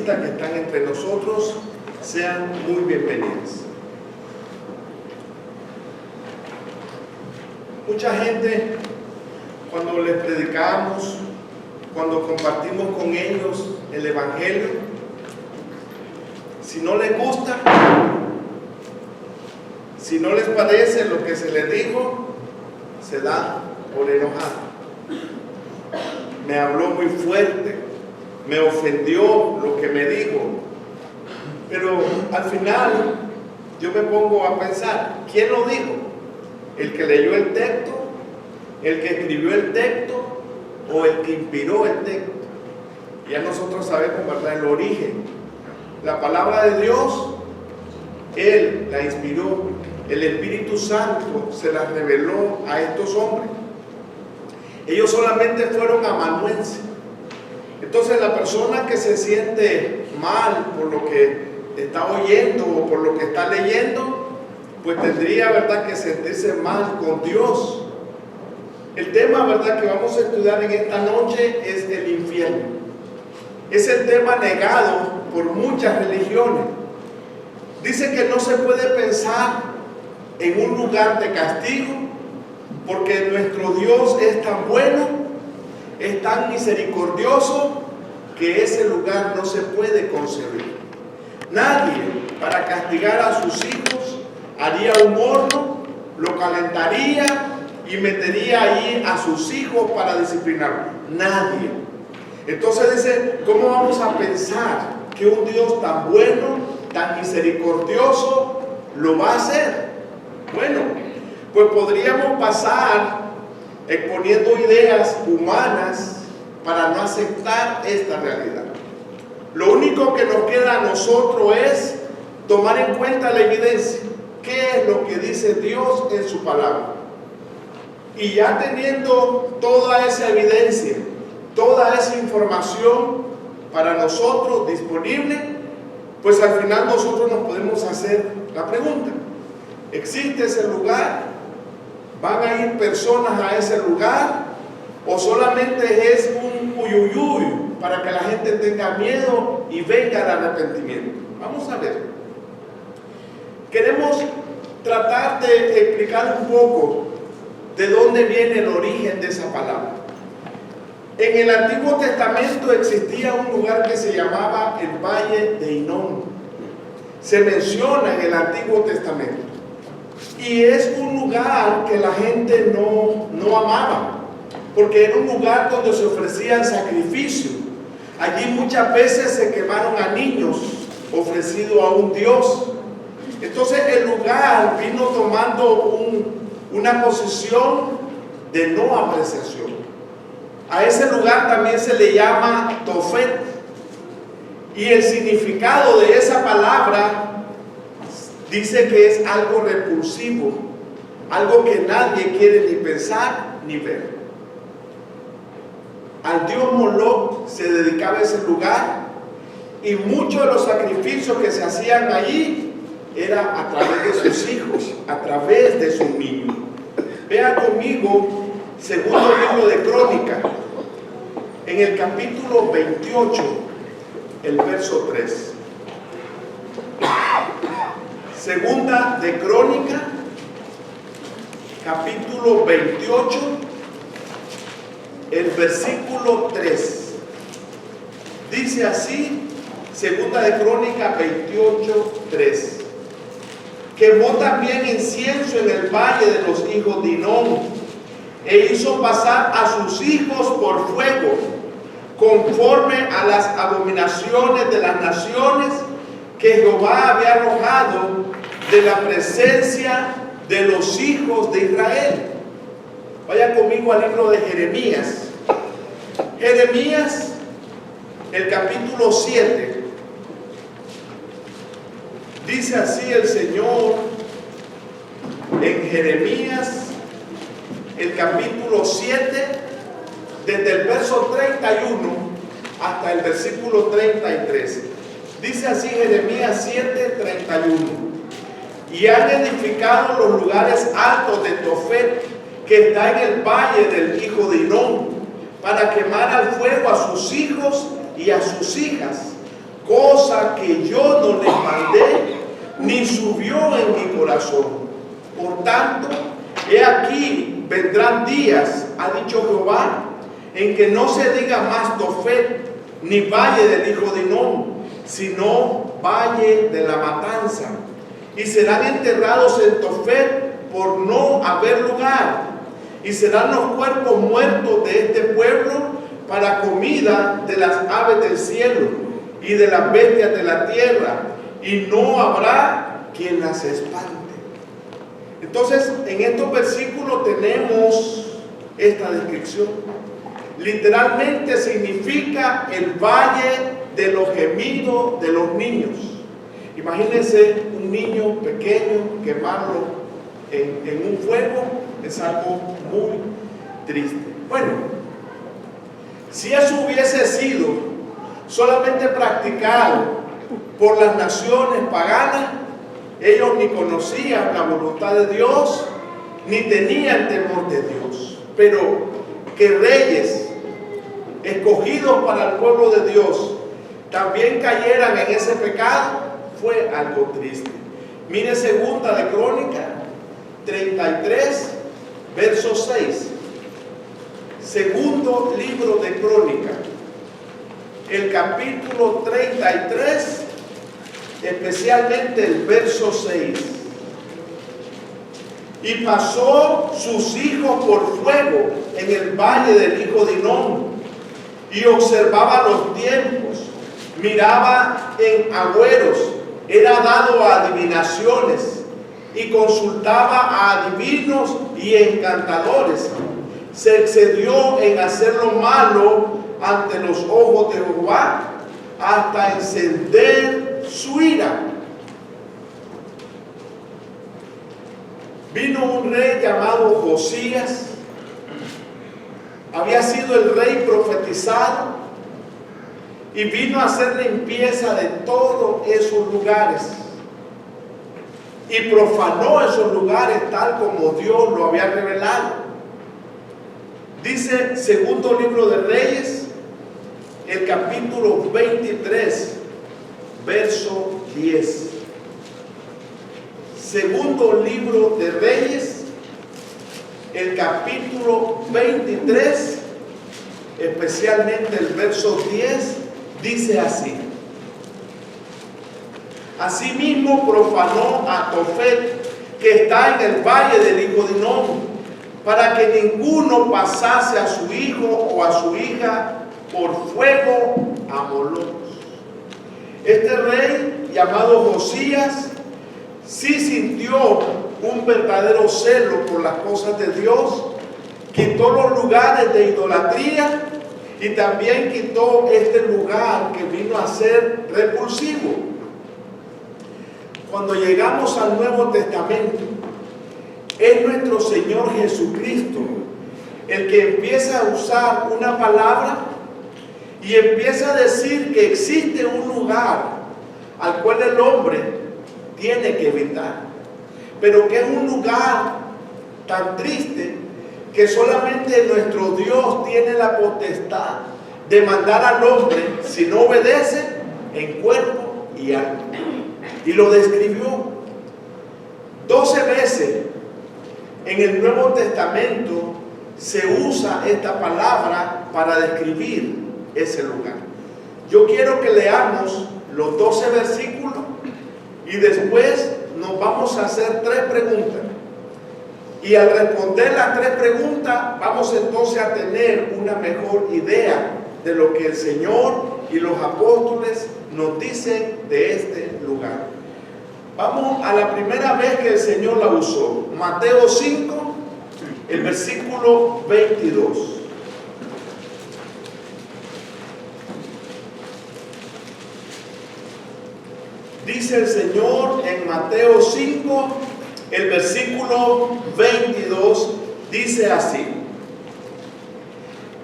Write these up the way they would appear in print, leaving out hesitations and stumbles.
visitas que están entre nosotros sean muy bienvenidas. Mucha gente, cuando les predicamos, cuando compartimos con ellos el Evangelio, si no les gusta, si no les parece lo que se les dijo, se da por enojado. Me habló muy fuerte, me ofendió lo que me dijo. Pero al final yo me pongo a pensar, ¿quién lo dijo? ¿El que leyó el texto? ¿El que escribió el texto? ¿O el que inspiró el texto? Ya nosotros sabemos, ¿verdad?, el origen. La palabra de Dios, Él la inspiró. El Espíritu Santo se la reveló a estos hombres. Ellos solamente fueron amanuenses. Entonces la persona que se siente mal por lo que está oyendo o por lo que está leyendo, pues tendría, ¿verdad?, que sentirse mal con Dios. El tema, ¿verdad?, que vamos a estudiar en esta noche es el infierno. Es el tema negado por muchas religiones. Dice que no se puede pensar en un lugar de castigo, porque nuestro Dios es tan bueno, es tan misericordioso, que ese lugar no se puede concebir. Nadie, para castigar a sus hijos, haría un horno, lo calentaría y metería ahí a sus hijos para disciplinarlos. Nadie. Entonces dice, ¿cómo vamos a pensar que un Dios tan bueno, tan misericordioso, lo va a hacer? Bueno, pues podríamos pasar exponiendo ideas humanas para no aceptar esta realidad. Lo único que nos queda a nosotros es tomar en cuenta la evidencia. ¿Qué es lo que dice Dios en su palabra? Y ya teniendo toda esa evidencia, toda esa información para nosotros disponible, pues al final nosotros nos podemos hacer la pregunta: ¿existe ese lugar? ¿Van a ir personas a ese lugar? ¿O solamente es un uyuyuy para que la gente tenga miedo y venga al arrepentimiento? Vamos a ver. Queremos tratar de explicar un poco de dónde viene el origen de esa palabra. En el Antiguo Testamento existía un lugar que se llamaba el Valle de Hinnom. Se menciona en el Antiguo Testamento. Y es un lugar que la gente no amaba, porque era un lugar donde se ofrecían sacrificios. Allí muchas veces se quemaron a niños ofrecidos a un dios. Entonces el lugar vino tomando una posición de no apreciación. A ese lugar también se le llama Tofet. Y el significado de esa palabra dice que es algo repulsivo, algo que nadie quiere ni pensar ni ver. Al dios Moloch se dedicaba ese lugar, y muchos de los sacrificios que se hacían allí era a través de sus hijos, a través de sus niños. Vea conmigo segundo libro de Crónicas, en el capítulo 28, el verso 3. Segunda de Crónicas, capítulo 28, el versículo 3. Dice así, segunda de Crónicas 28, 3. Quemó también incienso en el valle de los hijos de Hinnom, e hizo pasar a sus hijos por fuego, conforme a las abominaciones de las naciones que Jehová había arrojado de la presencia de los hijos de Israel. Vaya conmigo al libro de Jeremías. Jeremías, el capítulo 7. Dice así el Señor en Jeremías, el capítulo 7, desde el verso 31 hasta el versículo 33. Dice así Jeremías 7, 31. Y han edificado los lugares altos de Tofet, que está en el valle del hijo de Hinnom, para quemar al fuego a sus hijos y a sus hijas, con cosa que yo no les mandé, ni subió en mi corazón. Por tanto, he aquí, vendrán días, ha dicho Jehová, en que no se diga más Tofet, ni valle del hijo de Hinnom, sino valle de la matanza. Y serán enterrados en Tofet por no haber lugar. Y serán los cuerpos muertos de este pueblo para comida de las aves del cielo y de las bestias de la tierra. Y no habrá quien las espante. Entonces, en estos versículos tenemos esta descripción. Literalmente significa el valle de los gemidos de los niños. Imagínense un niño pequeño quemarlo en un fuego, es algo muy triste. Bueno, si eso hubiese sido solamente practicado por las naciones paganas, ellos ni conocían la voluntad de Dios, ni tenían temor de Dios. Pero que reyes escogidos para el pueblo de Dios también cayeran en ese pecado fue algo triste. Mire segunda de Crónica 33 verso 6. Segundo libro de Crónica, el capítulo 33, especialmente el verso 6. Y pasó sus hijos por fuego en el valle del hijo de Hinnom, y observaba los tiempos, miraba en agüeros, era dado a adivinaciones, y consultaba a adivinos y encantadores. Se excedió en hacer lo malo ante los ojos de Jehová, hasta encender su ira. Vino un rey llamado Josías, había sido el rey profetizado, y vino a hacer limpieza de todos esos lugares, y profanó esos lugares tal como Dios lo había revelado. Dice segundo libro de Reyes, el capítulo 23, verso 10. Segundo libro de Reyes, el capítulo 23, especialmente el verso 10, dice así: asimismo profanó a Tofet, que está en el valle del hijo de Hinnom, para que ninguno pasase a su hijo o a su hija por fuego a Moloch. Este rey llamado Josías sí sintió un verdadero celo por las cosas de Dios, quitó los lugares de idolatría y también quitó este lugar que vino a ser repulsivo. Cuando llegamos al Nuevo Testamento, es nuestro Señor Jesucristo el que empieza a usar una palabra y empieza a decir que existe un lugar al cual el hombre tiene que evitar, pero que es un lugar tan triste que solamente nuestro Dios tiene la potestad de mandar al hombre, si no obedece, en cuerpo y alma. Y lo describió 12 veces. En el Nuevo Testamento se usa esta palabra para describir ese lugar. Yo quiero que leamos los 12 versículos y después nos vamos a hacer 3 preguntas. Y al responder las 3 preguntas, vamos entonces a tener una mejor idea de lo que el Señor y los apóstoles nos dicen de este lugar. Vamos a la primera vez que el Señor la usó. Mateo 5, el versículo 22. Dice el Señor en Mateo 5, el versículo 22, dice así: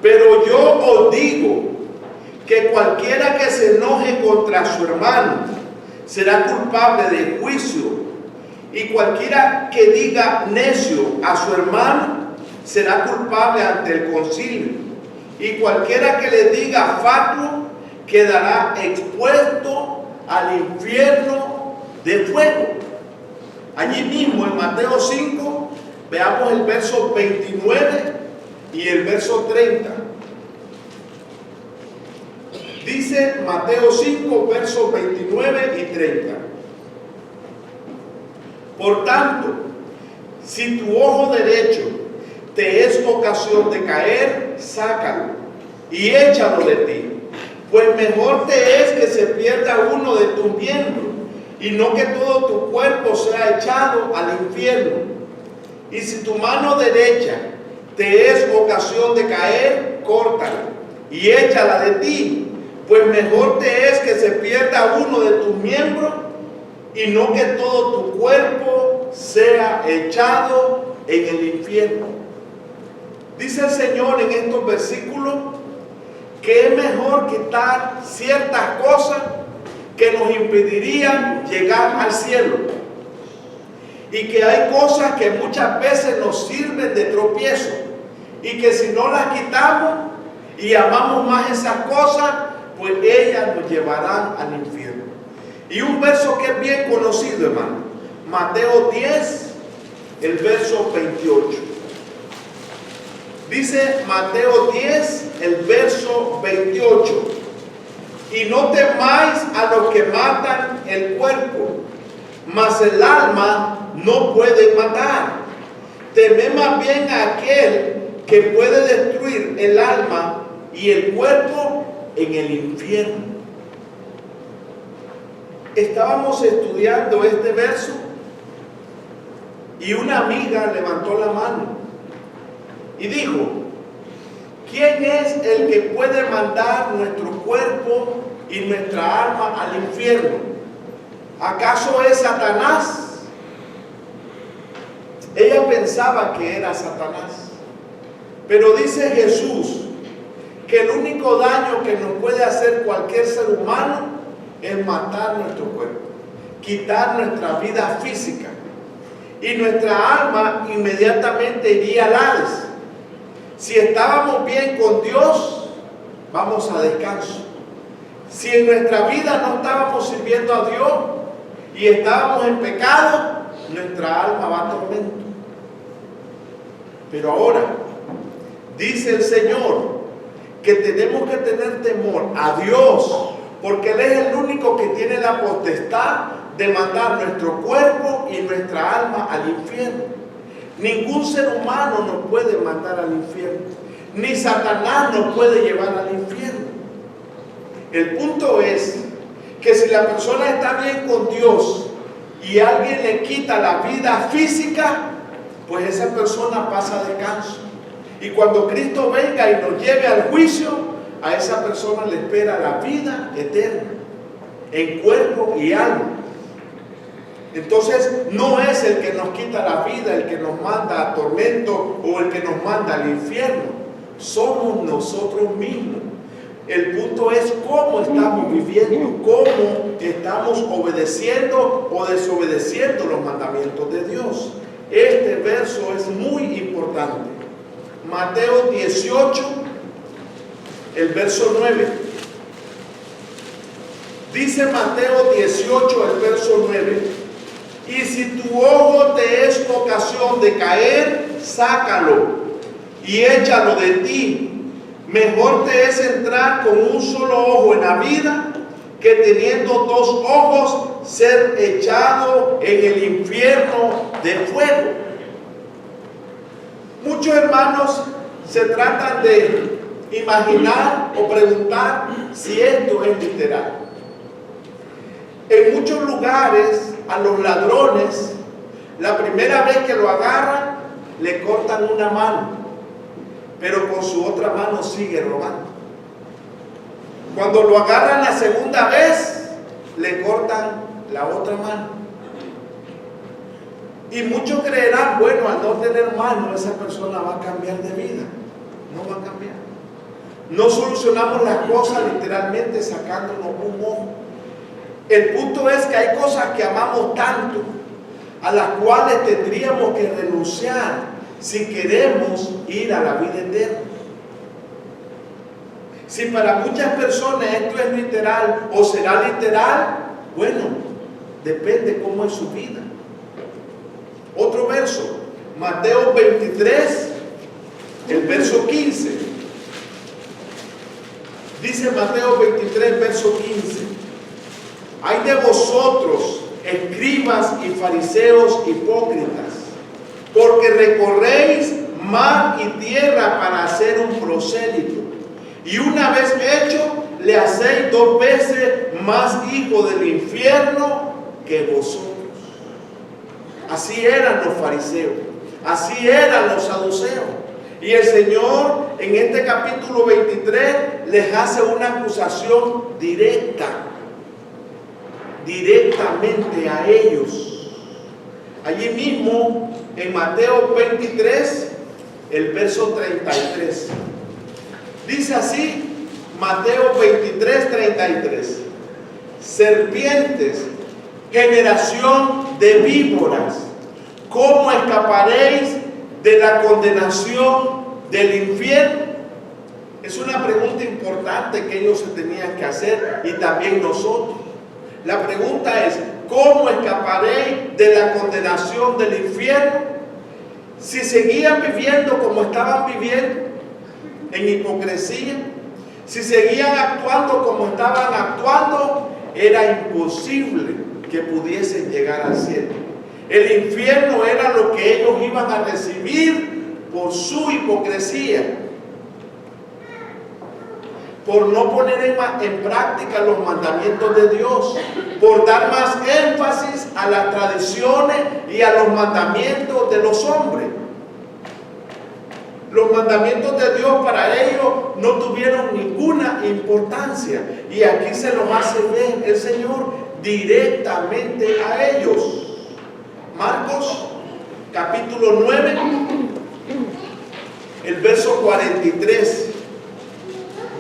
pero yo os digo que cualquiera que se enoje contra su hermano será culpable de juicio, y cualquiera que diga necio a su hermano será culpable ante el concilio, y cualquiera que le diga fatuo quedará expuesto al infierno de fuego. Allí mismo en Mateo 5, veamos el verso 29 y el verso 30. Dice Mateo 5, versos 29 y 30. Por tanto, si tu ojo derecho te es ocasión de caer, sácalo y échalo de ti. Pues mejor te es que se pierda uno de tus miembros y no que todo tu cuerpo sea echado al infierno. Y si tu mano derecha te es ocasión de caer, córtala y échala de ti. Pues mejor te es que se pierda uno de tus miembros y no que todo tu cuerpo sea echado en el infierno. Dice el Señor en estos versículos que es mejor quitar ciertas cosas que nos impedirían llegar al cielo. Y que hay cosas que muchas veces nos sirven de tropiezo. Y que si no las quitamos y amamos más esas cosas, pues ellas nos llevarán al infierno. Y un verso que es bien conocido, hermano. Mateo 10, el verso 28. Dice Mateo 10, el verso 28. Y no temáis a los que matan el cuerpo, mas el alma no puede matar. Temed más bien a aquel que puede destruir el alma y el cuerpo en el infierno. Estábamos estudiando este verso y una amiga levantó la mano y dijo: ¿quién es el que puede mandar nuestro cuerpo y nuestra alma al infierno? ¿Acaso es Satanás? Ella pensaba que era Satanás, pero dice Jesús que el único daño que nos puede hacer cualquier ser humano es matar nuestro cuerpo, quitar nuestra vida física, y nuestra alma inmediatamente iría al Hades. Si estábamos bien con Dios, vamos a descanso. Si en nuestra vida no estábamos sirviendo a Dios y estábamos en pecado, nuestra alma va a tormento. Pero ahora dice el Señor que tenemos que tener temor a Dios, porque Él es el único que tiene la potestad de mandar nuestro cuerpo y nuestra alma al infierno. Ningún ser humano nos puede mandar al infierno, ni Satanás nos puede llevar al infierno. El punto es que si la persona está bien con Dios y alguien le quita la vida física, pues esa persona pasa a descanso. Y cuando Cristo venga y nos lleve al juicio, a esa persona le espera la vida eterna, en cuerpo y alma. Entonces no es el que nos quita la vida, el que nos manda a tormento o el que nos manda al infierno. Somos nosotros mismos. El punto es cómo estamos viviendo, cómo estamos obedeciendo o desobedeciendo los mandamientos de Dios. Este verso es muy importante. Mateo 18, el verso 9. Dice Mateo 18, el verso 9. Y si tu ojo te es ocasión de caer, sácalo y échalo de ti. Mejor te es entrar con un solo ojo en la vida que teniendo dos ojos ser echado en el infierno de fuego. Muchos hermanos se tratan de imaginar o preguntar si esto es literal. En muchos lugares a los ladrones, la primera vez que lo agarran, le cortan una mano, pero con su otra mano sigue robando. Cuando lo agarran la segunda vez, le cortan la otra mano. Y muchos creerán, bueno, al no tener mano, esa persona va a cambiar de vida. No va a cambiar. No solucionamos las cosas literalmente sacándonos un ojo. El punto es que hay cosas que amamos tanto, a las cuales tendríamos que renunciar si queremos ir a la vida eterna. Si para muchas personas esto es literal o será literal, Bueno, depende cómo es su vida. Otro verso, Mateo 23, el verso 15. Dice Mateo 23, verso 15. Ay de vosotros, escribas y fariseos hipócritas, porque recorréis mar y tierra para hacer un prosélito, y una vez hecho, le hacéis 2 veces más hijo del infierno que vosotros. Así eran los fariseos, así eran los saduceos. Y el Señor en este capítulo 23 les hace una acusación directamente a ellos. Allí mismo en Mateo 23, el verso 33. Dice así, Mateo 23, 33. Serpientes, generación de víboras, ¿cómo escaparéis de la condenación del infierno? Es una pregunta importante que ellos se tenían que hacer y también nosotros. La pregunta es, ¿cómo escaparéis de la condenación del infierno? Si seguían viviendo como estaban viviendo, en hipocresía, si seguían actuando como estaban actuando, era imposible que pudiesen llegar al cielo. El infierno era lo que ellos iban a recibir por su hipocresía, por no poner en práctica los mandamientos de Dios, por dar más énfasis a las tradiciones y a los mandamientos de los hombres. Los mandamientos de Dios para ellos no tuvieron ninguna importancia, y aquí se los hace ver el Señor directamente a ellos. Marcos capítulo 9, el verso 43.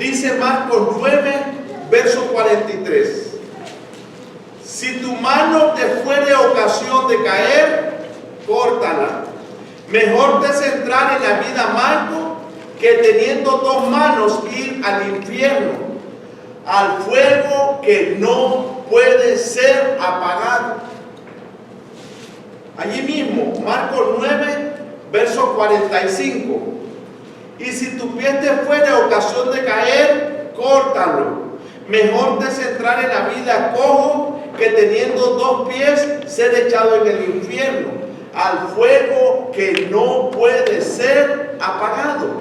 Dice Marcos 9, verso 43. Si tu mano te fuere ocasión de caer, córtala. Mejor te es entrar en la vida manco que teniendo 2 manos ir al infierno, al fuego que no puede ser apagado. Allí mismo, Marcos 9, verso 45. Y si tu pie te fuere ocasión de caer, córtalo. Mejor te es entrar en la vida cojo que teniendo 2 pies ser echado en el infierno, al fuego que no puede ser apagado.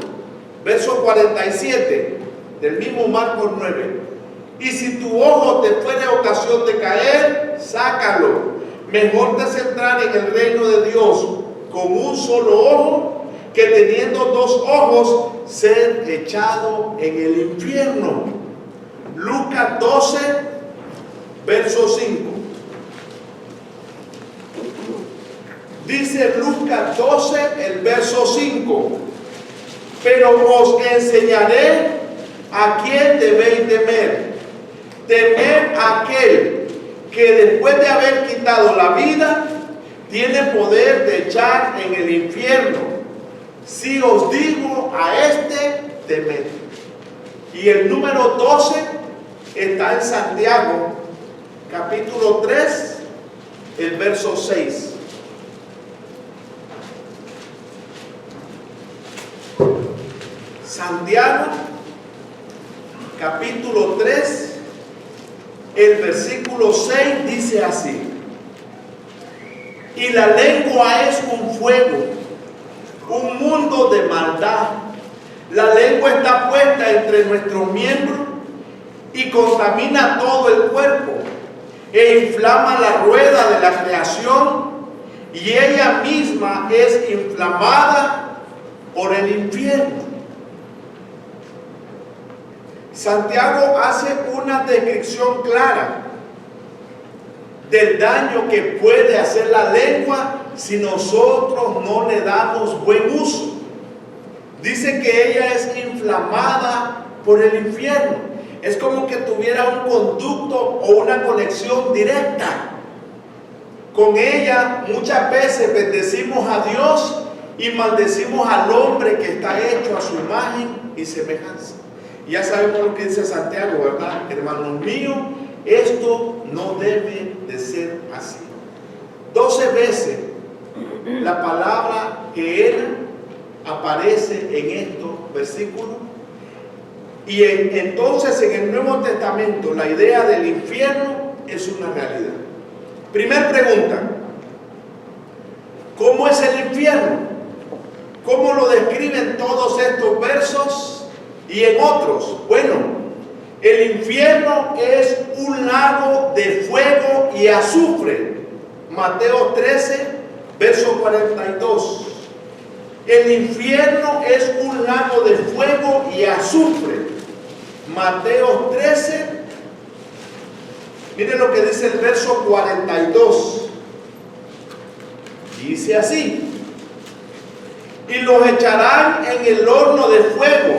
Verso 47 del mismo Marcos 9. Y si tu ojo te fuere ocasión de caer, sácalo. Mejor te es entrar en el reino de Dios con un solo ojo que teniendo 2 ojos ser echado en el infierno. Lucas 12, verso 5. Dice Lucas 12, el verso 5. Pero os enseñaré a quién debéis temer. Temer a aquel que después de haber quitado la vida, tiene poder de echar en el infierno. Si os digo a este, temed. Y el número 12 está en Santiago, capítulo 3, el verso 6. Santiago, capítulo 3, el versículo 6 dice así: y la lengua es un fuego, un mundo de maldad. La lengua está puesta entre nuestros miembros y contamina todo el cuerpo e inflama la rueda de la creación, y ella misma es inflamada por el infierno. Santiago hace una descripción clara del daño que puede hacer la lengua si nosotros no le damos buen uso. Dice que ella es inflamada por el infierno. Es como que tuviera un conducto o una conexión directa. Con ella muchas veces bendecimos a Dios y maldecimos al hombre que está hecho a su imagen y semejanza. Ya sabemos lo que dice Santiago, ¿verdad? Hermanos míos, Esto no debe de ser así. 12 veces la palabra Gehenna aparece en estos versículos. Y entonces en el Nuevo Testamento la idea del infierno es una realidad. Primer pregunta: ¿cómo es el infierno? ¿Cómo lo describen todos estos versos y en otros? Bueno, el infierno es un lago de fuego y azufre. Mateo 13, verso 42. El infierno es un lago de fuego y azufre. Mateo 13, miren lo que dice el verso 42. Dice así: y los echarán en el horno de fuego,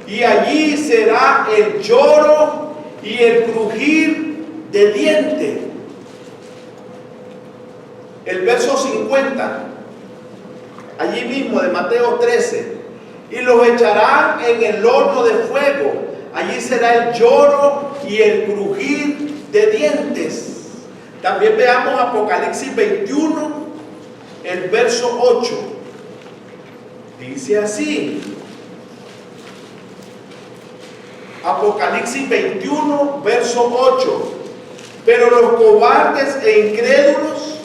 y allí será el lloro y el crujir de dientes. El verso 50, allí mismo de Mateo 13: y los echarán en el horno de fuego, allí será el lloro y el crujir de dientes. También veamos Apocalipsis 21, el verso 8. Dice así, Apocalipsis 21, verso 8: pero los cobardes e incrédulos,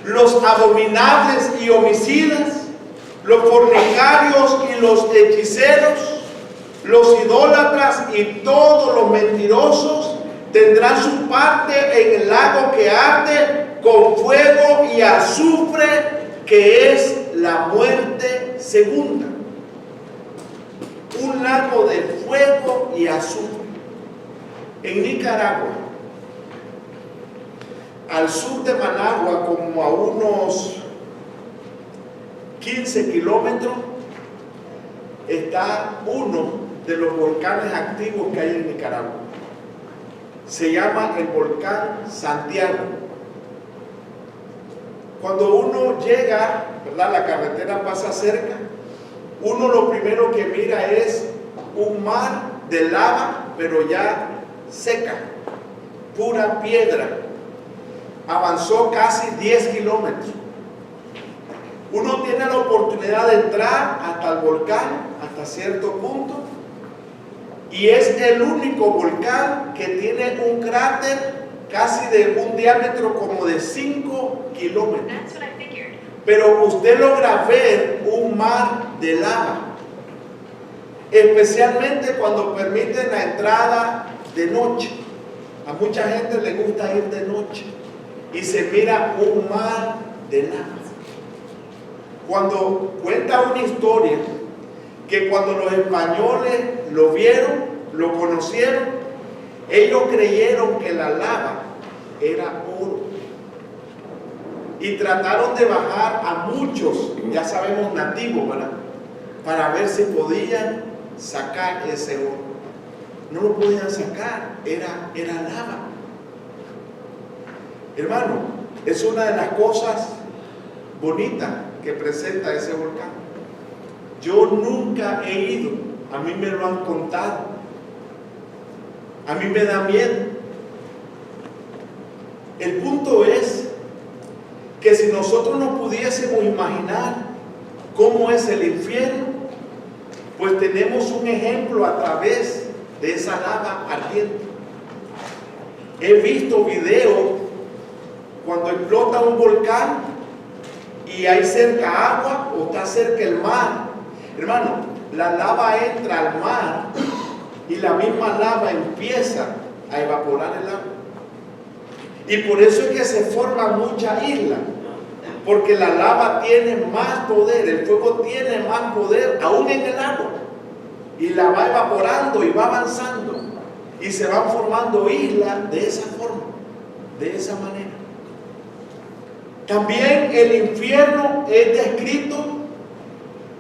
los abominables y homicidas, los fornicarios y los hechiceros, los idólatras y todos los mentirosos tendrán su parte en el lago que arde con fuego y azufre, que es la muerte segunda. Un lago de fuego y azufre. En Nicaragua, al sur de Managua, como a unos 15 kilómetros, está uno de los volcanes activos que hay en Nicaragua. Se llama el volcán Santiago. Cuando uno llega, ¿verdad?, la carretera pasa cerca, uno lo primero que mira es un mar de lava, pero ya seca, pura piedra. Avanzó casi 10 kilómetros. Uno tiene la oportunidad de entrar hasta el volcán, hasta cierto punto, y es el único volcán que tiene un cráter casi de un diámetro como de 5 kilómetros. Pero usted logra ver un mar de lava, especialmente cuando permiten la entrada de noche. A mucha gente le gusta ir de noche y se mira un mar de lava. Cuando cuenta una historia que cuando los españoles lo vieron, lo conocieron, ellos creyeron que la lava era oro y trataron de bajar a muchos, ya sabemos, nativos, ¿verdad?, para ver si podían sacar ese oro. No lo podían sacar, era lava. Hermano, es una de las cosas bonitas que presenta ese volcán. Yo nunca he ido, a mí me lo han contado, a mí me da miedo. El punto es que si nosotros no pudiésemos imaginar cómo es el infierno, pues tenemos un ejemplo a través de esa lava ardiente. He visto videos cuando explota un volcán y hay cerca agua o está cerca el mar. Hermano, la lava entra al mar y la misma lava empieza a evaporar el agua. Y por eso es que se forman muchas islas, porque la lava tiene más poder, el fuego tiene más poder aún en el agua, y la va evaporando y va avanzando, y se van formando islas de esa forma, de esa manera. También el infierno es descrito,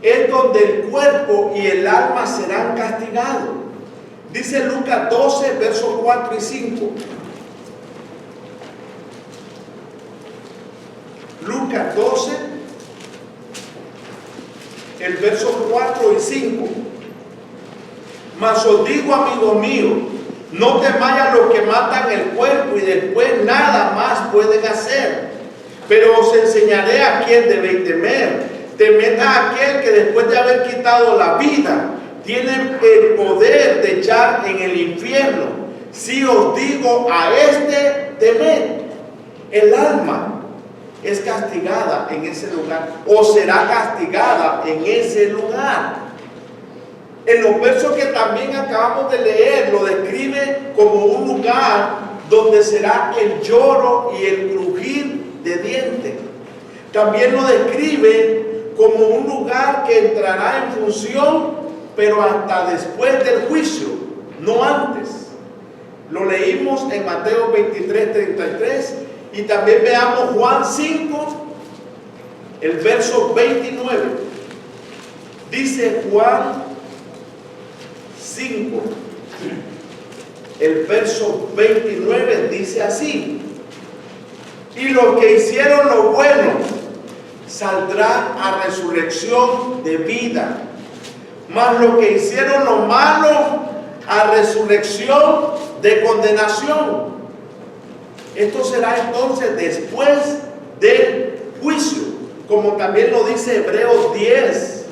es donde el cuerpo y el alma serán castigados. Dice Lucas 12, versos 4 y 5. Lucas 12, el verso 4 y 5. Mas os digo, amigos míos, No temáis a los que matan el cuerpo y después nada más pueden hacer. Pero os enseñaré a quién debéis temer. Temed a aquel que después de haber quitado la vida, tiene el poder de echar en el infierno. Si os digo a este, temed. El alma es castigada en ese lugar, o será castigada en ese lugar. En los versos que también acabamos de leer, lo describe como un lugar donde será el lloro y el crujir de dientes. También lo describe como un lugar que entrará en función, pero hasta después del juicio, no antes. Lo leímos en Mateo 23:33, y también veamos Juan 5, el verso 29. Dice Juan 5, el verso 29 dice así: y los que hicieron lo bueno saldrán a resurrección de vida, mas los que hicieron lo malo a resurrección de condenación. Esto será entonces después del juicio, como también lo dice Hebreos 10,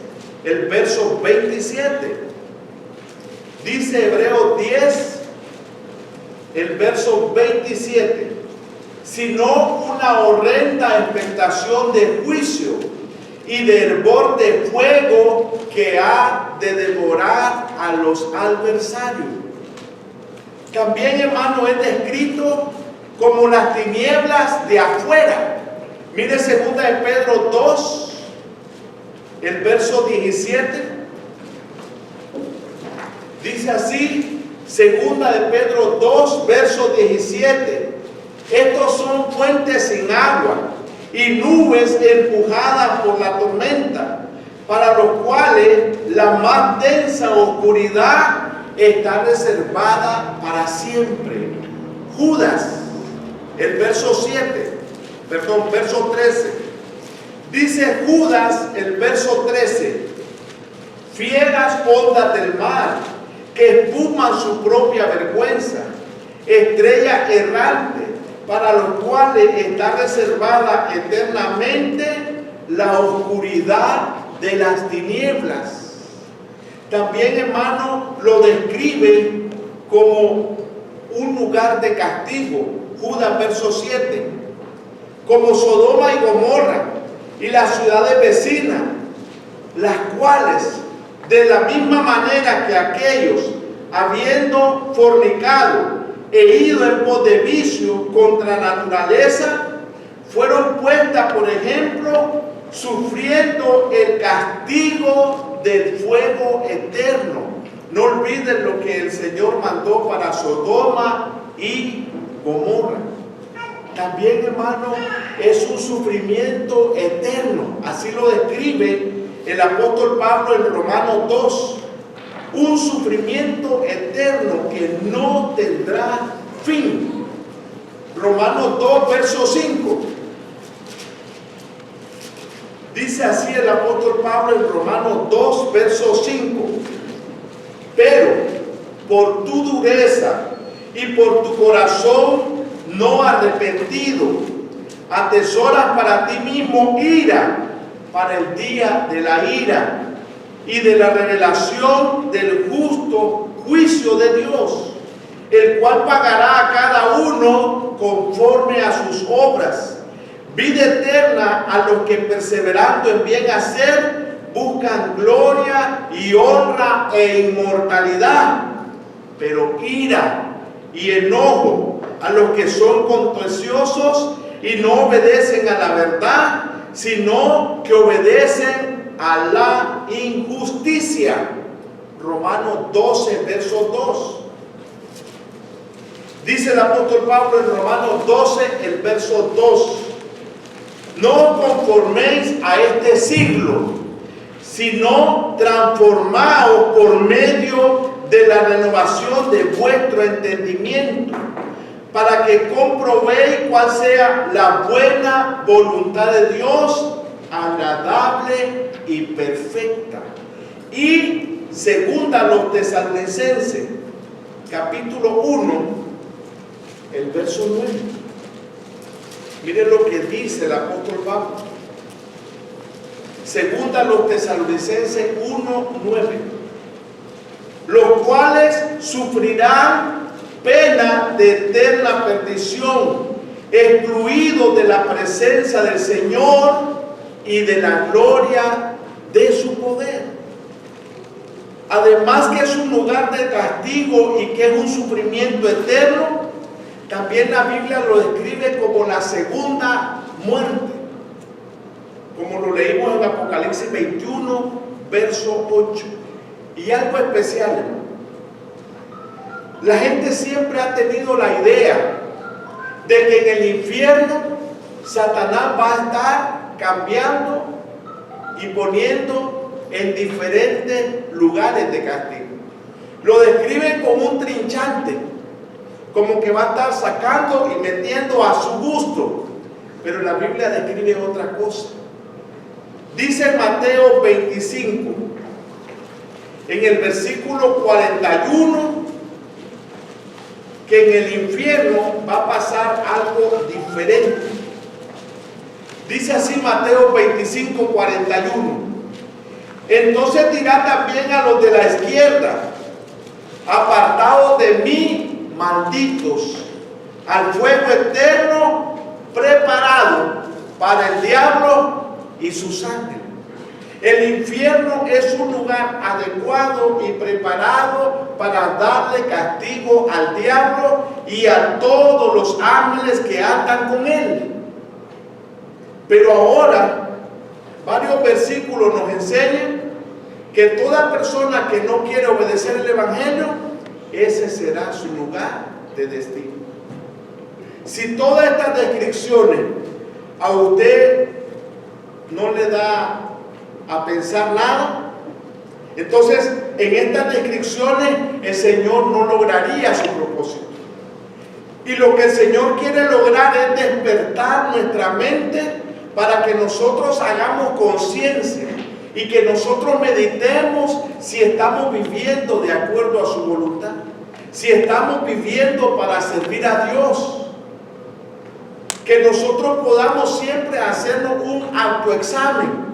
el verso 27. Dice Hebreos 10, el verso 27, sino una horrenda expectación de juicio y de hervor de fuego que ha de devorar a los adversarios. También, hermano, es descrito como las tinieblas de afuera. Mire 2 de Pedro 2, el verso 17. Dice así, 2 de Pedro 2, verso 17. Estos son fuentes sin agua y nubes empujadas por la tormenta, para los cuales la más densa oscuridad está reservada para siempre. Judas, el verso 13. Dice Judas, el verso 13, fieras ondas del mar, que espuman su propia vergüenza, estrella errante, para los cuales está reservada eternamente la oscuridad de las tinieblas. También, hermano, lo describe como un lugar de castigo. Judas, verso 7, como Sodoma y Gomorra y las ciudades vecinas, las cuales, de la misma manera que aquellos, habiendo fornicado e ido en pos de vicio contra naturaleza, fueron puestas, por ejemplo, sufriendo el castigo del fuego eterno. No olviden lo que el Señor mandó para Sodoma y Gomorra. También, hermano, es un sufrimiento eterno. Así lo describe el apóstol Pablo en Romanos 2. Un sufrimiento eterno que no tendrá fin. Romanos 2, verso 5. Dice así el apóstol Pablo en Romanos 2, verso 5. Pero por tu dureza y por tu corazón no arrepentido, atesoras para ti mismo ira para el día de la ira y de la revelación del justo juicio de Dios, el cual pagará a cada uno conforme a sus obras. Vida eterna a los que perseverando en bien hacer buscan gloria y honra e inmortalidad, pero ira y enojo a los que son contenciosos y no obedecen a la verdad, sino que obedecen a la injusticia. Romanos 12, verso 2. Dice el apóstol Pablo en Romanos 12, el verso 2. No os conforméis a este siglo, sino transformaos por medio de la renovación de vuestro entendimiento, para que comprobéis cuál sea la buena voluntad de Dios, agradable y perfecta. Y segunda los Tesalonicenses, capítulo 1, el verso 9. Miren lo que dice el apóstol Pablo. Segunda a los Tesalonicenses 1:9. Los cuales sufrirán pena de eterna perdición, excluidos de la presencia del Señor y de la gloria de su poder. Además que es un lugar de castigo y que es un sufrimiento eterno, también la Biblia lo describe como la segunda muerte, como lo leímos en Apocalipsis 21, verso 8. Y algo especial, hermano. La gente siempre ha tenido la idea de que en el infierno Satanás va a estar cambiando y poniendo en diferentes lugares de castigo. Lo describen como un trinchante, como que va a estar sacando y metiendo a su gusto, pero la Biblia describe otra cosa. Dice en Mateo 25, en el versículo 41, que en el infierno va a pasar algo diferente. Dice así Mateo 25, 41. Entonces dirá también a los de la izquierda: apartados de mí, malditos, al fuego eterno preparado para el diablo y sus ángeles. El infierno es un lugar adecuado y preparado para darle castigo al diablo y a todos los ángeles que andan con él. Pero ahora, varios versículos nos enseñan que toda persona que no quiere obedecer el Evangelio, ese será su lugar de destino. Si todas estas descripciones a usted no le da a pensar nada, entonces en estas descripciones el Señor no lograría su propósito. Y lo que el Señor quiere lograr es despertar nuestra mente para que nosotros hagamos conciencia y que nosotros meditemos si estamos viviendo de acuerdo a su voluntad, si estamos viviendo para servir a Dios. Que nosotros podamos siempre hacernos un autoexamen,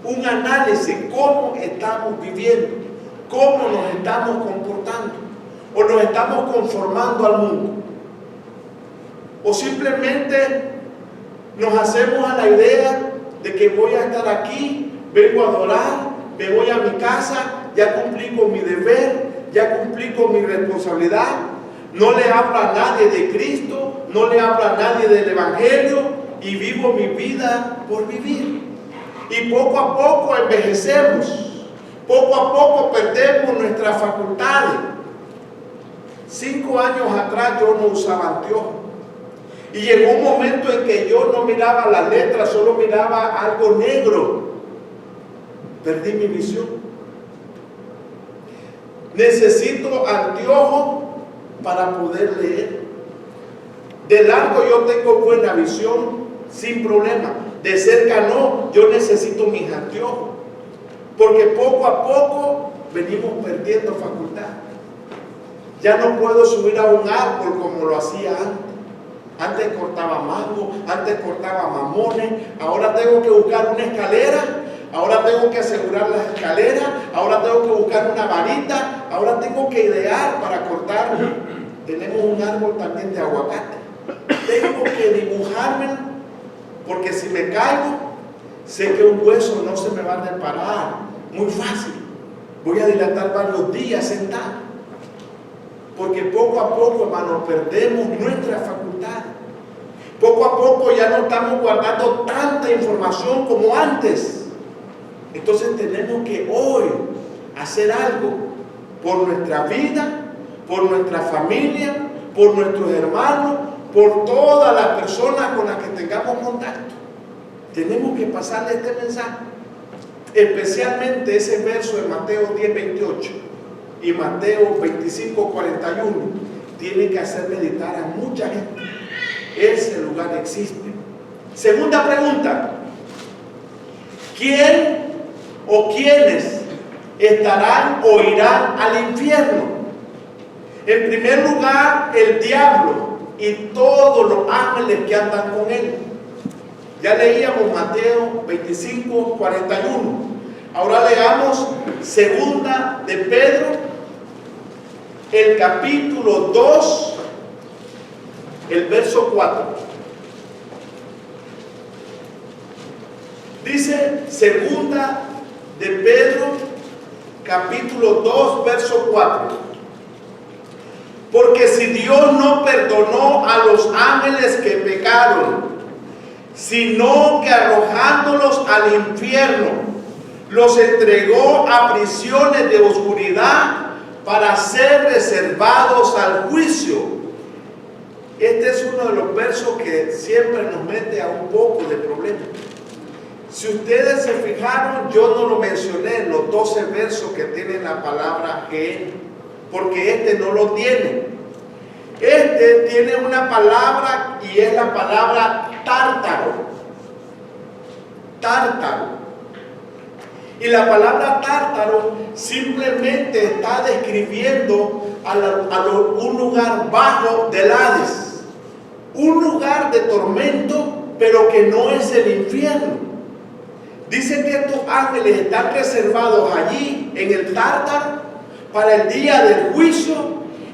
un análisis, cómo estamos viviendo, cómo nos estamos comportando, o nos estamos conformando al mundo, o simplemente nos hacemos a la idea de que voy a estar aquí, vengo a adorar, me voy a mi casa, ya cumplí con mi deber, ya cumplí con mi responsabilidad, no le hablo a nadie de Cristo, no le hablo a nadie del Evangelio y vivo mi vida por vivir. Y poco a poco envejecemos, poco a poco perdemos nuestras facultades. 5 años atrás yo no usaba anteojos. Y llegó un momento en que yo no miraba las letras, solo miraba algo negro. Perdí mi visión. Necesito anteojos para poder leer. De largo yo tengo buena visión, sin problema. De cerca no, yo necesito mis anteojos. Porque poco a poco venimos perdiendo facultad. Ya no puedo subir a un árbol como lo hacía antes. Antes cortaba mango, antes cortaba mamones, ahora tengo que buscar una escalera, ahora tengo que asegurar las escaleras, ahora tengo que buscar una varita, ahora tengo que idear para cortar. Tenemos un árbol también de aguacate. Tengo que dibujármelo, porque si me caigo, sé que un hueso no se me va a reparar muy fácil. Voy a dilatar varios días sentado. Porque poco a poco, hermanos, perdemos nuestra facultad. Poco a poco ya no estamos guardando tanta información como antes. Entonces tenemos que hoy hacer algo por nuestra vida, por nuestra familia, por nuestros hermanos, por todas las personas con las que tengamos contacto. Tenemos que pasarle este mensaje. Especialmente ese verso de Mateo 10:28 y Mateo 25:41 tiene que hacer meditar a mucha gente. Ese lugar existe. Segunda pregunta: ¿quién o quiénes estarán o irán al infierno? En primer lugar, el diablo y todos los ángeles que andan con él. Ya leíamos Mateo 25, 41. Ahora leamos segunda de Pedro, el capítulo 2, el verso 4. Dice segunda de Pedro, capítulo 2, verso 4. Porque si Dios no perdonó a los ángeles que pecaron, sino que arrojándolos al infierno, los entregó a prisiones de oscuridad para ser reservados al juicio. Este es uno de los versos que siempre nos mete a un poco de problema. Si ustedes se fijaron, yo no lo mencioné en los 12 versos que tienen la palabra Gehenna, porque este no lo tiene. Este tiene una palabra y es la palabra tártaro. Tártaro. Y la palabra tártaro simplemente está describiendo un lugar bajo del Hades. Un lugar de tormento, pero que no es el infierno. Dice que estos ángeles están reservados allí en el tártaro para el día del juicio,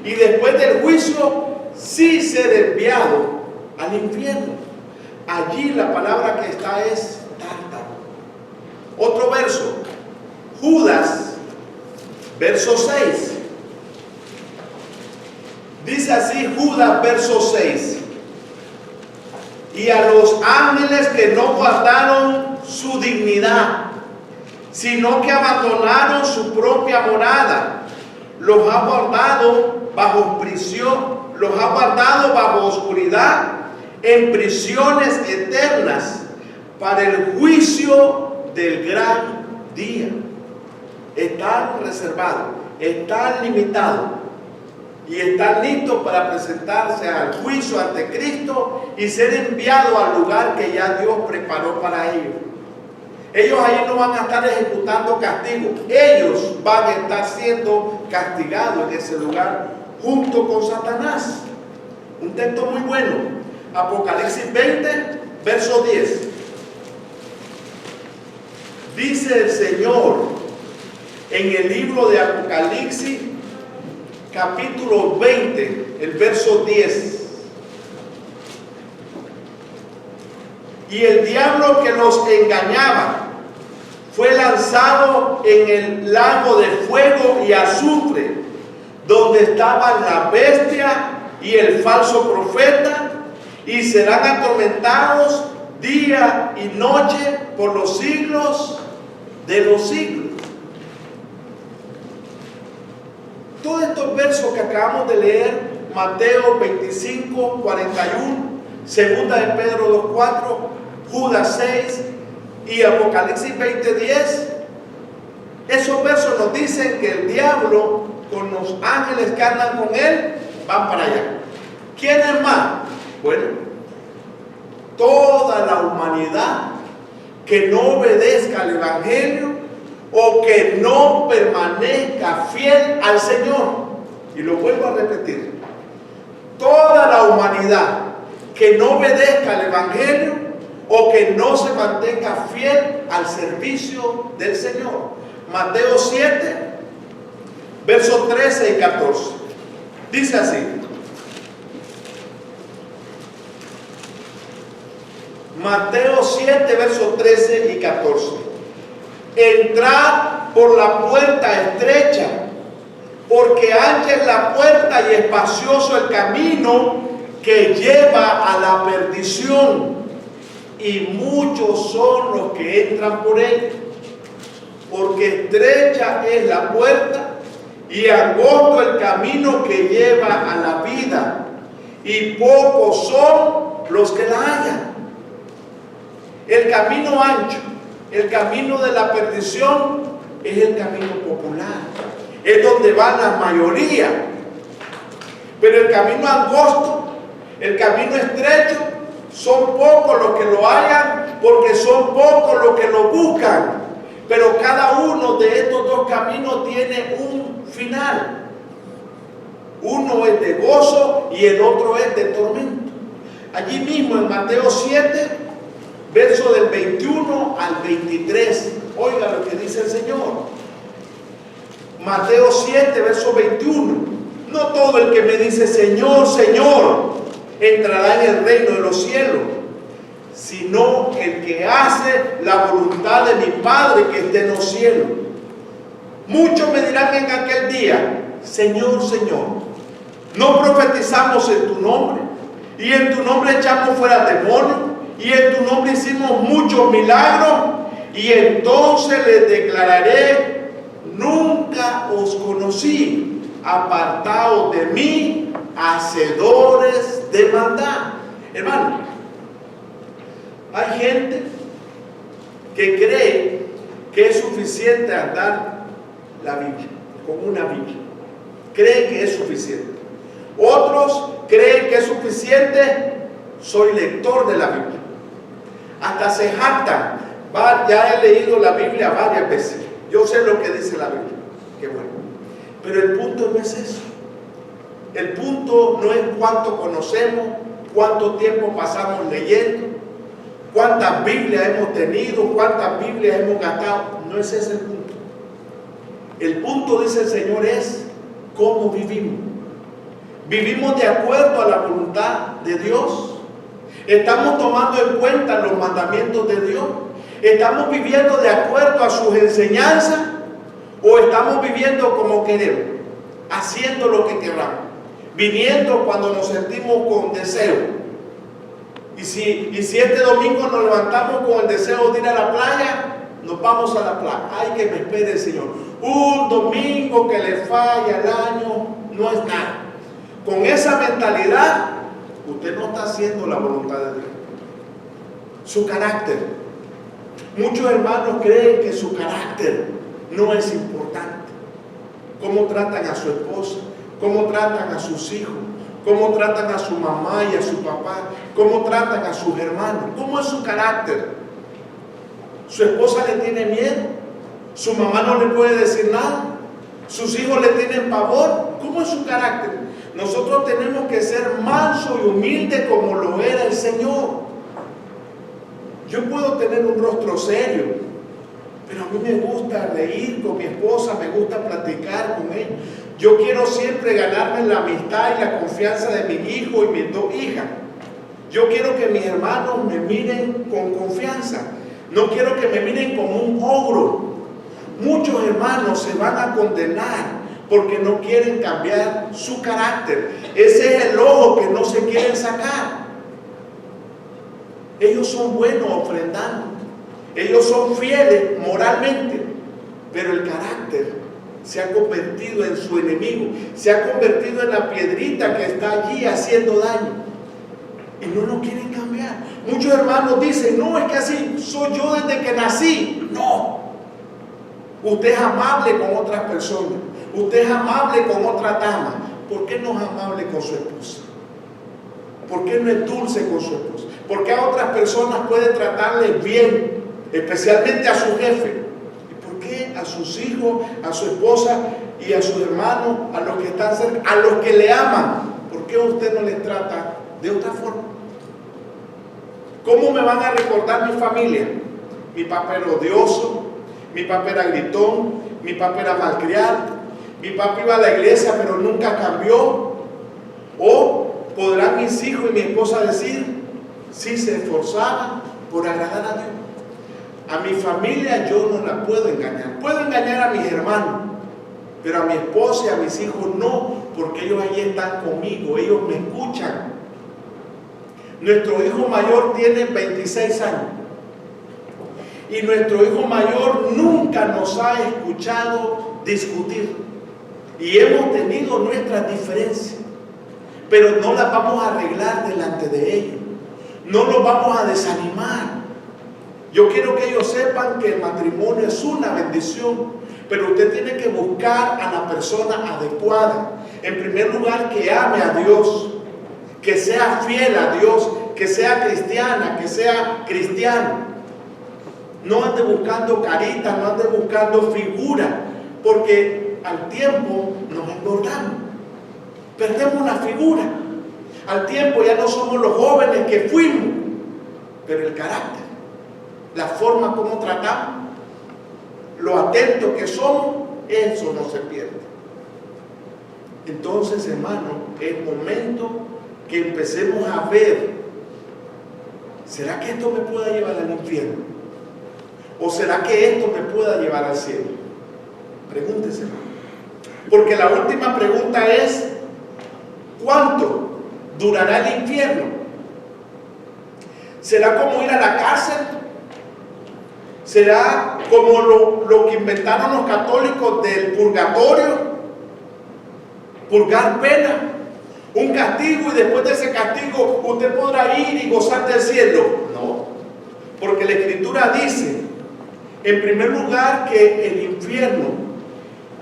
y después del juicio sí ser enviado al infierno. Allí la palabra que está es tártaro. Otro verso, Judas, verso 6. Dice así Judas, verso 6. Y a los ángeles que no guardaron su dignidad, sino que abandonaron su propia morada, los ha guardado bajo prisión, los ha guardado bajo oscuridad, en prisiones eternas, para el juicio del gran día. Están reservados, están limitados y están listos para presentarse al juicio ante Cristo y ser enviados al lugar que ya Dios preparó para ellos. Ellos ahí no van a estar ejecutando castigo, ellos van a estar siendo castigados en ese lugar junto con Satanás. Un texto muy bueno, Apocalipsis 20, verso 10. Dice el Señor en el libro de Apocalipsis, capítulo 20, el verso 10. Y el diablo que los engañaba fue lanzado en el lago de fuego y azufre, donde estaban la bestia y el falso profeta, y serán atormentados día y noche por los siglos de los siglos. Todos estos versos que acabamos de leer, Mateo 25, 41, segunda de Pedro 2, 4, Judas 6 y Apocalipsis 20, 10, esos versos nos dicen que el diablo con los ángeles que andan con él van para allá. ¿Quién es más? Bueno, toda la humanidad que no obedezca al Evangelio o que no permanezca fiel al Señor. Y lo vuelvo a repetir, toda la humanidad que no obedezca al Evangelio o que no se mantenga fiel al servicio del Señor. Mateo 7, versos 13 y 14. Dice así: Mateo 7, versos 13 y 14. Entrad por la puerta estrecha, porque ancha es la puerta y espacioso el camino que lleva a la perdición, y muchos son los que entran por ella. Porque estrecha es la puerta y angosto el camino que lleva a la vida, y pocos son los que la hallan. El camino ancho, el camino de la perdición, es el camino popular, es donde va la mayoría. Pero el camino angosto, el camino estrecho, son pocos los que lo hallan, porque son pocos los que lo buscan. Pero cada uno de estos dos caminos tiene un final. Uno es de gozo y el otro es de tormento. Allí mismo en Mateo 7, verso del 21 al 23. Oiga lo que dice el Señor. Mateo 7, verso 21. No todo el que me dice Señor, Señor, entrará en el reino de los cielos, sino el que hace la voluntad de mi Padre que está en los cielos. Muchos me dirán en aquel día, Señor, Señor, ¿no profetizamos en tu nombre? Y en tu nombre echamos fuera demonios, y en tu nombre hicimos muchos milagros. Y entonces les declararé, nunca os conocí, apartados de mí, hacedores de maldad. Hermano, hay gente que cree que es suficiente andar la Biblia, con una Biblia. Creen que es suficiente. Otros creen que es suficiente, soy lector de la Biblia. Hasta se jactan. Ya he leído la Biblia varias veces. Yo sé lo que dice la Biblia. Qué bueno. Pero el punto no es eso. El punto no es cuánto conocemos, cuánto tiempo pasamos leyendo, cuántas Biblias hemos tenido, cuántas Biblias hemos gastado. No es ese el punto. El punto, dice el Señor, es cómo vivimos. ¿Vivimos de acuerdo a la voluntad de Dios? ¿Estamos tomando en cuenta los mandamientos de Dios? ¿Estamos viviendo de acuerdo a sus enseñanzas? ¿O estamos viviendo como queremos? Haciendo lo que queramos. Viniendo cuando nos sentimos con deseo. Y si este domingo nos levantamos con el deseo de ir a la playa, nos vamos a la playa. Ay, que me espere el Señor. Un domingo que le falla al año no es nada. Con esa mentalidad, usted no está haciendo la voluntad de Dios. Su carácter. Muchos hermanos creen que su carácter no es importante. Cómo tratan a su esposa, cómo tratan a sus hijos, cómo tratan a su mamá y a su papá, cómo tratan a sus hermanos, cómo es su carácter. Su esposa le tiene miedo, su mamá no le puede decir nada, sus hijos le tienen pavor. ¿Cómo es su carácter? Nosotros tenemos que ser mansos y humildes como lo era el Señor. Yo puedo tener un rostro serio, pero a mí me gusta reír con mi esposa, me gusta platicar con ella. Yo quiero siempre ganarme la amistad y la confianza de mi hijo y mis dos hijas. Yo quiero que mis hermanos me miren con confianza. No quiero que me miren como un ogro. Muchos hermanos se van a condenar porque no quieren cambiar su carácter. Ese es el ojo que no se quieren sacar. Ellos son buenos ofrendando. Ellos son fieles moralmente. Pero el carácter se ha convertido en su enemigo. Se ha convertido en la piedrita que está allí haciendo daño. Y no lo quieren cambiar. Muchos hermanos dicen, no, es que así soy yo desde que nací. No. Usted es amable con otras personas. Usted es amable con otra dama. ¿Por qué no es amable con su esposa? ¿Por qué no es dulce con su esposa? ¿Por qué a otras personas puede tratarles bien? Especialmente a su jefe. ¿Y por qué a sus hijos, a su esposa y a sus hermanos, a los que están cerca, a los que le aman? ¿Por qué usted no les trata de otra forma? ¿Cómo me van a recordar mi familia? Mi papá era odioso, mi papá era gritón, mi papá era malcriado, mi papá iba a la iglesia pero nunca cambió. ¿O podrán mis hijos y mi esposa decir, sí se esforzaban por agradar a Dios? A mi familia yo no la puedo engañar. Puedo engañar a mis hermanos, pero a mi esposa y a mis hijos no, porque ellos ahí están conmigo, ellos me escuchan. Nuestro hijo mayor tiene 26 años y nuestro hijo mayor nunca nos ha escuchado discutir, y hemos tenido nuestras diferencias, pero no las vamos a arreglar delante de ellos, no los vamos a desanimar. Yo quiero que ellos sepan que el matrimonio es una bendición, pero usted tiene que buscar a la persona adecuada. En primer lugar, que ame a Dios, que sea fiel a Dios, que sea cristiana, que sea cristiano. No ande buscando caritas, no ande buscando figura, porque al tiempo nos engordamos. Perdemos la figura. Al tiempo ya no somos los jóvenes que fuimos, pero el carácter, la forma como tratamos, lo atentos que somos, eso no se pierde. Entonces, hermano, es momento que empecemos a ver, ¿será que esto me pueda llevar al infierno? ¿O será que esto me pueda llevar al cielo? Pregúntese, hermano. Porque la última pregunta es, ¿cuánto durará el infierno? ¿Será como ir a la cárcel? ¿Será como lo que inventaron los católicos del purgatorio? Purgar pena, un castigo, y después de ese castigo usted podrá ir y gozar del cielo. No, porque la Escritura dice, en primer lugar, que el infierno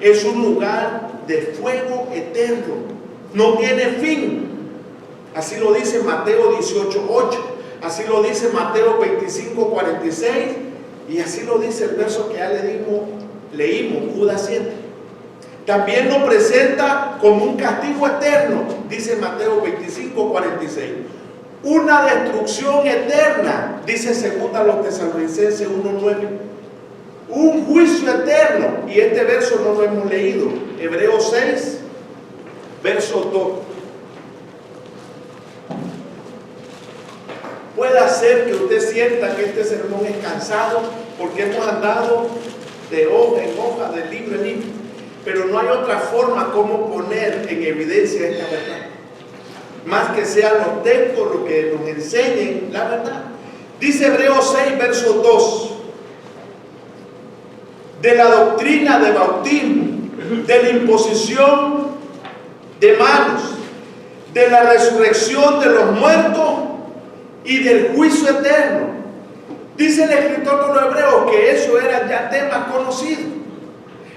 es un lugar de fuego eterno, no tiene fin. Así lo dice Mateo 18:8, así lo dice Mateo 25:46, y así lo dice el verso que ya leímos, Judas 7. También nos presenta como un castigo eterno, dice Mateo 25:46. Una destrucción eterna, dice 2 Tesalonicenses 1:9. Un juicio eterno, y este verso no lo hemos leído, Hebreos 6, verso 2. Puede ser que usted sienta que este sermón es cansado, porque hemos andado de hoja en hoja, de libro en libro, pero no hay otra forma como poner en evidencia esta verdad, más que sean los textos los que nos enseñen la verdad. Dice Hebreos 6, verso 2, de la doctrina de bautismo, de la imposición de manos, de la resurrección de los muertos y del juicio eterno. Dice el escritor de los Hebreos que eso eran ya temas conocidos.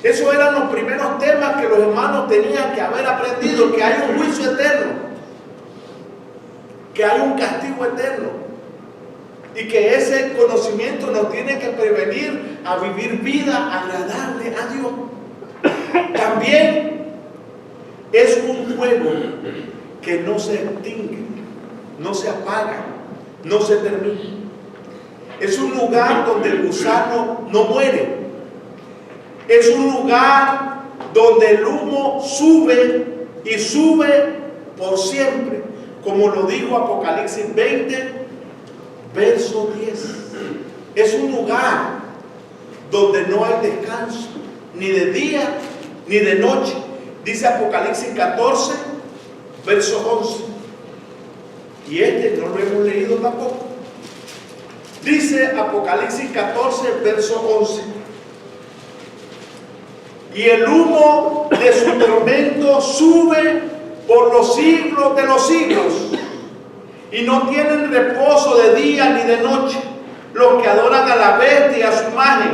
Esos eran los primeros temas que los hermanos tenían que haber aprendido, que hay un juicio eterno, que hay un castigo eterno, y que ese conocimiento nos tiene que prevenir a vivir vida agradable a Dios. También es un fuego que no se extingue, no se apaga, no se termina. Es un lugar donde el gusano no muere. Es un lugar donde el humo sube y sube por siempre, como lo dijo Apocalipsis 20, verso 10. Es un lugar donde no hay descanso, ni de día ni de noche. Dice Apocalipsis 14, verso 11. Y este no lo hemos leído tampoco. Dice Apocalipsis 14, verso 11. Y el humo de su tormento sube por los siglos de los siglos, y no tienen reposo de día ni de noche los que adoran a la bestia y a su imagen,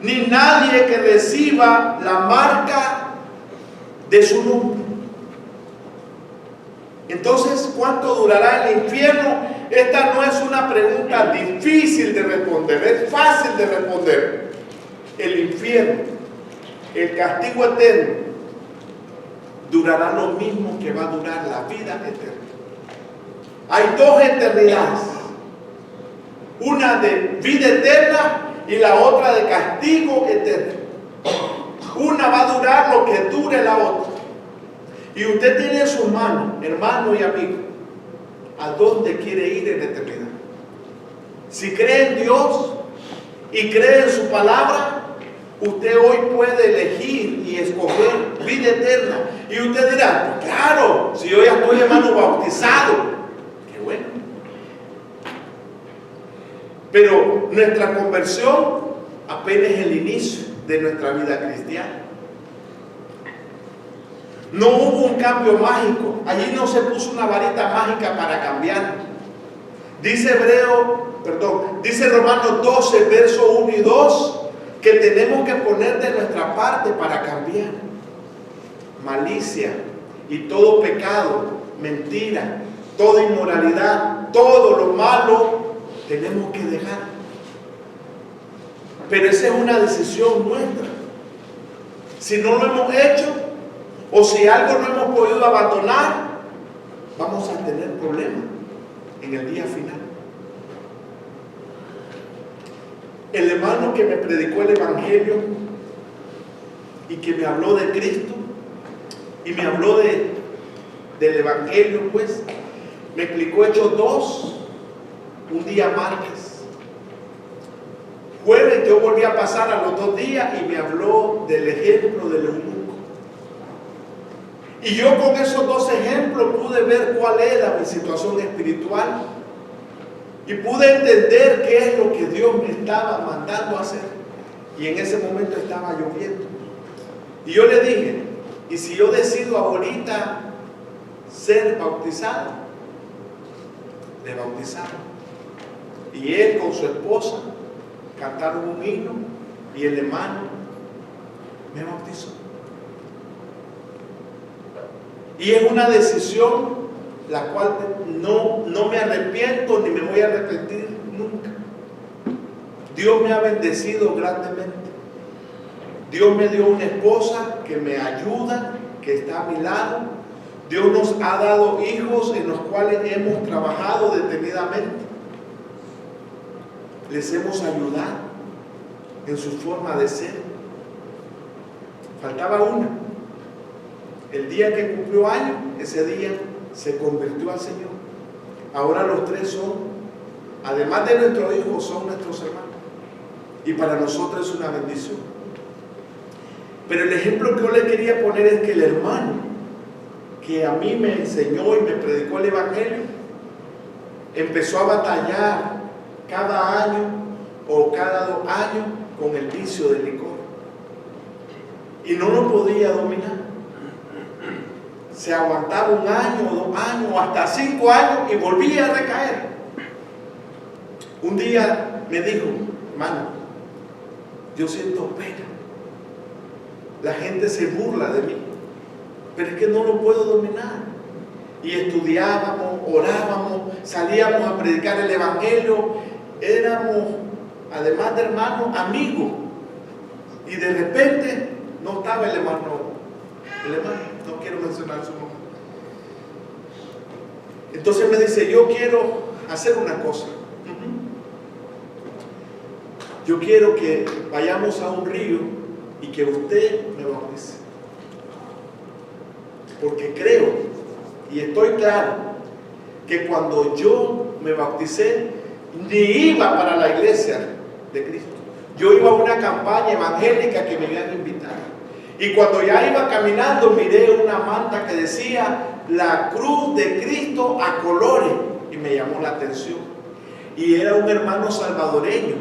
ni nadie que reciba la marca de su nombre. Entonces, ¿cuánto durará el infierno? Esta no es una pregunta difícil de responder, es fácil de responder. El infierno, el castigo eterno, durará lo mismo que va a durar la vida eterna. Hay dos eternidades, una de vida eterna y la otra de castigo eterno. Una va a durar lo que dure la otra. Y usted tiene en sus manos, hermano y amigo, a dónde quiere ir en la eternidad. Si cree en Dios y cree en su palabra, usted hoy puede elegir y escoger vida eterna. Y usted dirá, claro, si yo ya estoy, hermano, bautizado, qué bueno. Pero nuestra conversión apenas es el inicio de nuestra vida cristiana. No hubo un cambio mágico. Allí no se puso una varita mágica para cambiar. Dice Romanos 12, verso 1 y 2, que tenemos que poner de nuestra parte para cambiar. Malicia y todo pecado, mentira, toda inmoralidad, todo lo malo, tenemos que dejar. Pero esa es una decisión nuestra. Si no lo hemos hecho, o si algo no hemos podido abandonar, vamos a tener problemas en el día final. El hermano que me predicó el Evangelio y que me habló de Cristo y me habló del Evangelio, pues, me explicó Hechos 2, un día martes. Jueves yo volví a pasar a los 2 días y me habló del ejemplo del eunuco. Y yo con esos 2 ejemplos pude ver cuál era mi situación espiritual y pude entender qué es lo que Dios me estaba mandando a hacer. Y en ese momento estaba lloviendo. Y yo le dije, ¿y si yo decido ahorita ser bautizado? Le bautizaron. Y él con su esposa cantaron un himno y el hermano me bautizó. Y es una decisión la cual no me arrepiento ni me voy a arrepentir nunca. Dios me ha bendecido grandemente. Dios me dio una esposa que me ayuda, que está a mi lado. Dios nos ha dado hijos en los cuales hemos trabajado detenidamente. Les hemos ayudado en su forma de ser. Faltaba una. El día que cumplió años, ese día se convirtió al Señor. Ahora los 3 son, además de nuestros hijos, son nuestros hermanos. Y para nosotros es una bendición. Pero el ejemplo que yo le quería poner es que el hermano que a mí me enseñó y me predicó el Evangelio, empezó a batallar cada año o cada 2 años con el vicio del licor. Y no lo podía dominar. Se aguantaba 1 año, 2 años, o hasta 5 años y volvía a recaer. Un día me dijo, hermano, yo siento pena. La gente se burla de mí, pero es que no lo puedo dominar. Y estudiábamos, orábamos, salíamos a predicar el Evangelio, éramos, además de hermanos, amigos. Y de repente no estaba el hermano, no quiero mencionar su nombre. Entonces me dice, yo quiero hacer una cosa. Yo quiero que vayamos a un río y que usted me bautice. Porque creo y estoy claro que cuando yo me bauticé, ni iba para la iglesia de Cristo. Yo iba a una campaña evangélica que me habían invitado. Y cuando ya iba caminando, miré una manta que decía la cruz de Cristo a colores. Y me llamó la atención. Y era un hermano salvadoreño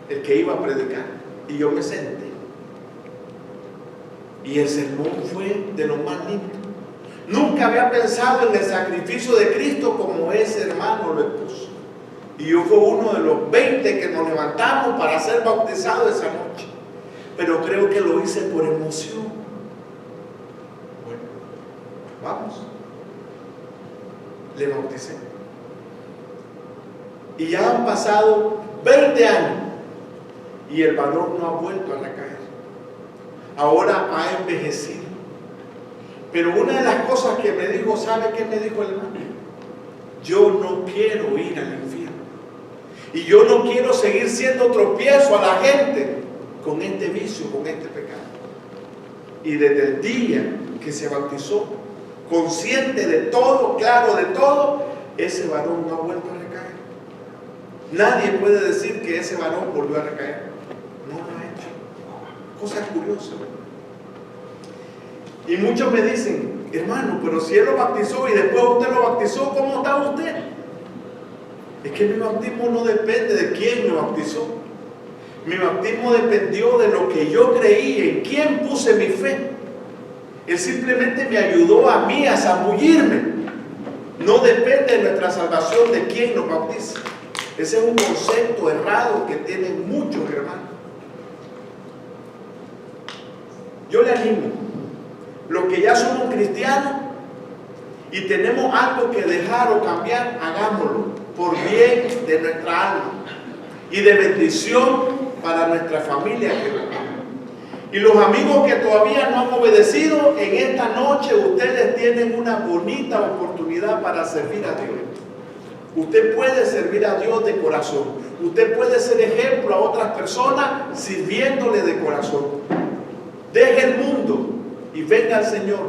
el que iba a predicar. Y yo me senté. Y el sermón fue de lo más lindo. Nunca había pensado en el sacrificio de Cristo como ese hermano lo expuso. Y yo fui uno de los 20 que nos levantamos para ser bautizados esa noche. Pero creo que lo hice por emoción. Bueno, vamos. Le bauticé. Y ya han pasado 20 años y el varón no ha vuelto a recaer. Ahora ha envejecido. Pero una de las cosas que me dijo, ¿sabe qué me dijo el hermano? Yo no quiero ir al infierno. Y yo no quiero seguir siendo tropiezo a la gente con este vicio, con este pecado. Y desde el día que se bautizó, consciente de todo, claro de todo, ese varón no ha vuelto a recaer. Nadie puede decir que ese varón volvió a recaer. No lo ha hecho. Cosa curiosa. Y muchos me dicen, hermano, pero si él lo bautizó y después usted lo bautizó, ¿cómo está usted? Es que mi bautismo no depende de quién me bautizó. Mi bautismo dependió de lo que yo creí, en quién puse mi fe. Él simplemente me ayudó a mí a zambullirme. No depende de nuestra salvación de quién nos bautiza. Ese es un concepto errado que tienen muchos hermanos. Yo le animo, los que ya somos cristianos y tenemos algo que dejar o cambiar, hagámoslo por bien de nuestra alma y de bendición para nuestra familia. Y los amigos que todavía no han obedecido, en esta noche ustedes tienen una bonita oportunidad para servir a Dios. Usted puede servir a Dios de corazón. Usted puede ser ejemplo a otras personas sirviéndole de corazón. Deje el mundo y venga al Señor,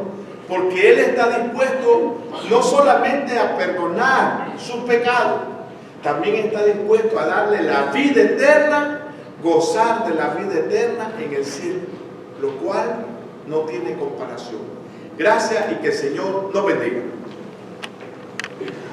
porque Él está dispuesto no solamente a perdonar sus pecados, también está dispuesto a darle la vida eterna, gozar de la vida eterna en el cielo, lo cual no tiene comparación. Gracias y que el Señor nos bendiga.